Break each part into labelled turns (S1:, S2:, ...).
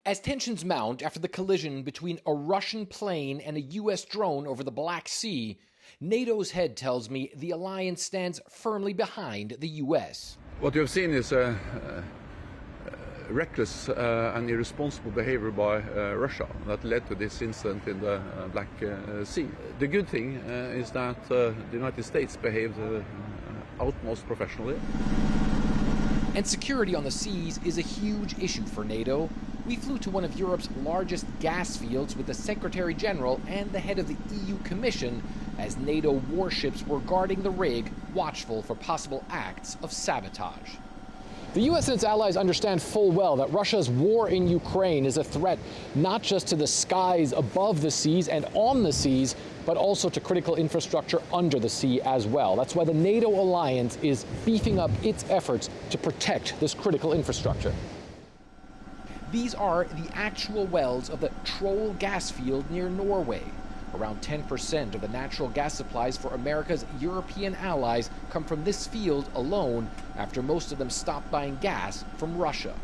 S1: As tensions mount after the collision between a Russian plane and a U.S. drone over the Black Sea, NATO's head tells me the alliance stands firmly behind the U.S.
S2: What you have seen is reckless and irresponsible behavior by Russia that led to this incident in the Black Sea. The good thing is that the United States behaved utmost professionally.
S1: And security on the seas is a huge issue for NATO. We flew to one of Europe's largest gas fields with the Secretary General and the head of the EU Commission as NATO warships were guarding the rig, watchful for possible acts of sabotage. The U.S. and its allies understand full well that Russia's war in Ukraine is a threat not just to the skies above the seas and on the seas, but also to critical infrastructure under the sea as well. That's why the NATO alliance is beefing up its efforts to protect this critical infrastructure. These are the actual wells of the Troll gas field near Norway. Around 10% of the natural gas supplies for America's European allies come from this field alone, after most of them stopped buying gas from Russia.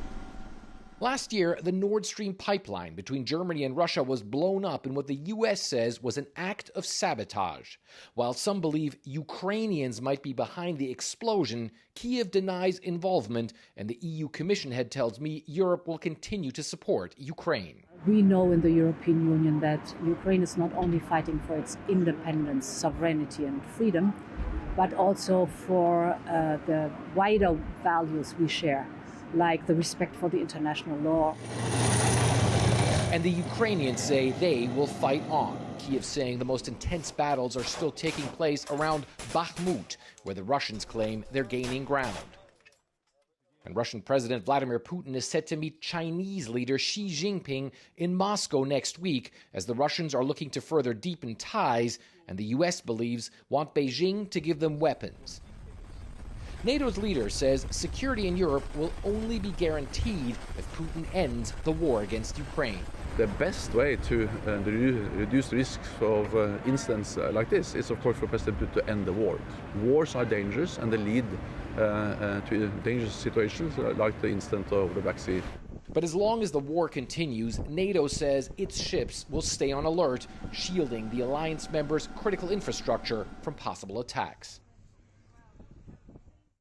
S1: Last year, the Nord Stream pipeline between Germany and Russia was blown up in what the U.S. says was an act of sabotage. While some believe Ukrainians might be behind the explosion, Kyiv denies involvement, and the EU Commission head tells me Europe will continue to support Ukraine.
S3: We know in the European Union that Ukraine is not only fighting for its independence, sovereignty and freedom, but also for the wider values we share, like the respect for the international law.
S1: And the Ukrainians say they will fight on. Kyiv saying the most intense battles are still taking place around Bakhmut, where the Russians claim they're gaining ground. And Russian President Vladimir Putin is set to meet Chinese leader Xi Jinping in Moscow next week, as the Russians are looking to further deepen ties, and the U.S. believes want Beijing to give them weapons. NATO's leader says security in Europe will only be guaranteed if Putin ends the war against Ukraine.
S2: The best way to reduce the risks of incidents like this is, of course, for President Putin to end the war. Wars are dangerous and they lead to dangerous situations like the incident of the Black Sea.
S1: But as long as the war continues, NATO says its ships will stay on alert, shielding the alliance members' critical infrastructure from possible attacks.